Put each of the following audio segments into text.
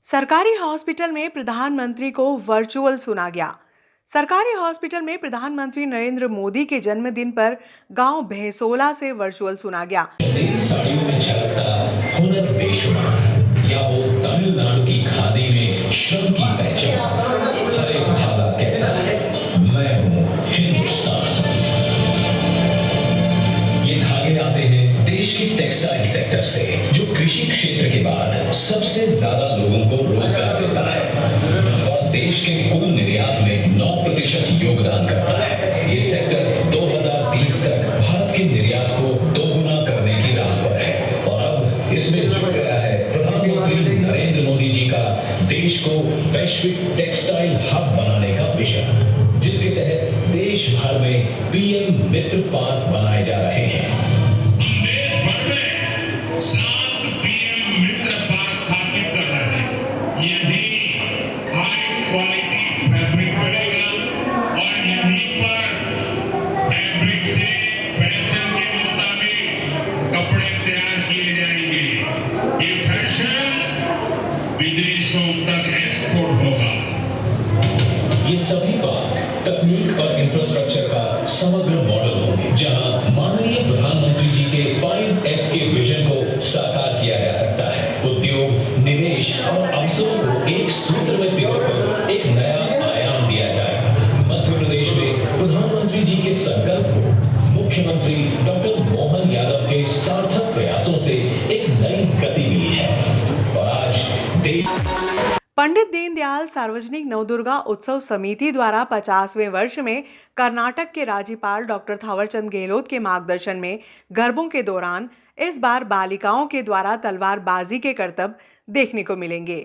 सरकारी हॉस्पिटल में प्रधानमंत्री को वर्चुअल सुना गया। सरकारी हॉस्पिटल में प्रधानमंत्री नरेंद्र मोदी के जन्मदिन पर गांव भैंसोला से वर्चुअल सुना गया। साड़ियों में झलकता हुनर बेशुमार, या वो तमिलनाडु की खादी में श्रम की पहचान। हर एक धागा कहता है मैं हूँ हिंदुस्तान। ये धागे आते हैं देश के टेक्सटाइल सेक्टर से, जो कृषि क्षेत्र के बाद सबसे ज्यादा लोगों को रोजगार देता है और देश के कुल निर्यात में 9% योगदान करता है। ये सेक्टर 2030 तक भारत के निर्यात को दोगुना करने की राह पर है और अब इसमें जुड़ गया है प्रधानमंत्री नरेंद्र मोदी जी का देश को वैश्विक टेक्सटाइल हब बनाने का विजन, जिसके तहत देश भर में पीएम मित्र पार्क बनाए जा रहे हैं। ये सभी पार्क तकनीक और इंफ्रास्ट्रक्चर का समग्र मॉडल होंगे, जहां माननीय प्रधानमंत्री जी के 5F के विजन को साकार किया जा सकता है। उद्योग, निवेश और अवसरों को एक सूत्र में पिरोकर एक नया आयाम दिया जाएगा। मध्य प्रदेश में प्रधानमंत्री जी के संकल्प को मुख्यमंत्री डॉक्टर मोहन यादव के सार्थक प्रयासों से एक नई गति मिली है और आज देश पंडित दीनदयाल सार्वजनिक नवदुर्गा उत्सव समिति द्वारा 50वें वर्ष में कर्नाटक के राज्यपाल डॉक्टर थावरचंद गहलोत के मार्गदर्शन में गरबों के दौरान इस बार बालिकाओं के द्वारा तलवारबाजी के करतब देखने को मिलेंगे।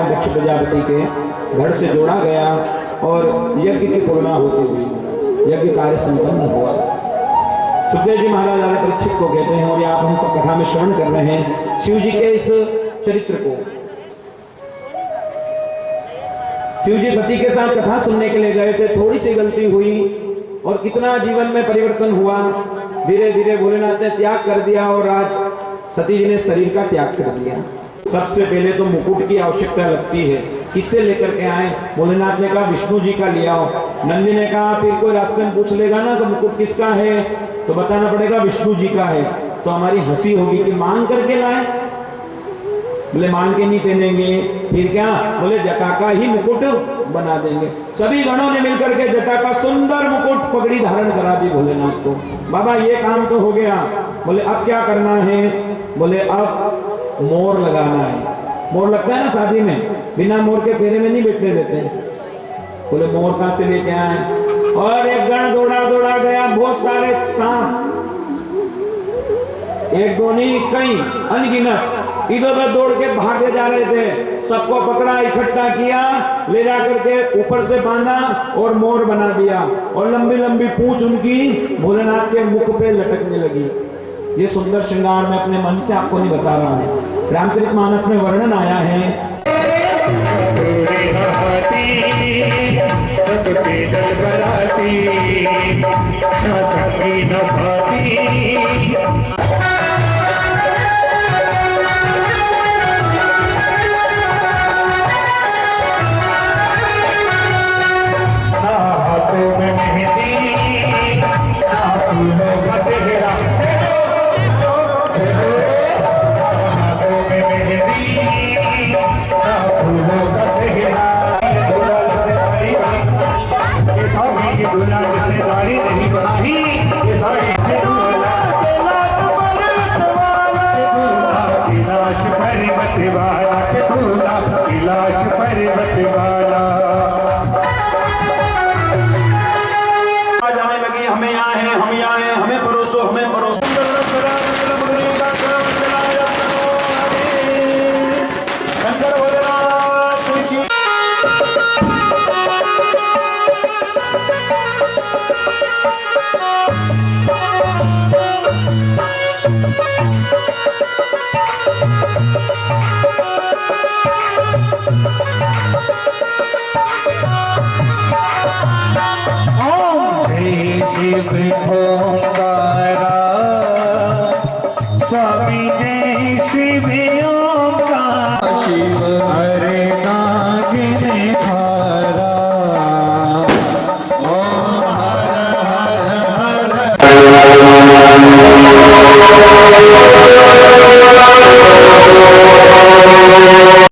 दक्ष प्रजापति के घर से जोड़ा गया और यज्ञ की पूर्णा होती हुई यज्ञ कार्य संपन्न हुआ। सुखदेव जी महाराज राजा परीक्षित को कहते हैं और ये आप हम सब कथा में श्रवण कर रहे हैं शिव जी के इस चरित्र को। शिव जी सती के साथ कथा सुनने के लिए गए थे, थोड़ी सी गलती हुई और कितना जीवन में परिवर्तन हुआ। धीरे धीरे भोलेनाथ ने त्याग कर दिया और आज सती जी ने शरीर का त्याग कर दिया। सबसे पहले तो मुकुट की आवश्यकता लगती है, किससे लेकर के आए? भोलेनाथ ने कहा विष्णु जी का ले आओ। नंदी ने कहा फिर कोई रास्ते में पूछ लेगा ना कि मुकुट किसका है, तो बताना पड़ेगा विष्णु जी का है। तो हमारी हंसी होगी कि मांग करके लाए। बोले मांग के नहीं पहनेंगे, फिर क्या? बोले जटा का ही मुकुट बना देंगे। सभी गणों ने मिलकर के जटा का सुंदर मुकुट पगड़ी धारण करा दी भोलेनाथ को। बाबा ये काम तो हो गया। बोले अब क्या करना है? बोले अब मोर लगाना है। मोर लगता है ना शादी में, बिना मोर के फेरे में नहीं बैठने देते। बोले मोर कहां से लेके आए? और एक गण दौड़ा दौड़ा गया, बहुत सारे सांप, एक दो नहीं कई अनगिनत इधर उधर दौड़ के भागे जा रहे थे। सबको पकड़ा, इकट्ठा किया, ले जा करके ऊपर से बांधा और मोर बना दिया, और लंबी लंबी पूंछ उनकी भोलेनाथ के मुख पे लटकने लगी। ये सुंदर श्रृंगार मैं अपने मन से आपको नहीं बता रहा हूँ, रामचरितमानस में वर्णन आया है। जाने लगी, हमें यहाँ है, हम यहाँ है, हमें परोसो, हमें परोसो। शंकर भोलेनाथ की शिव ओंकार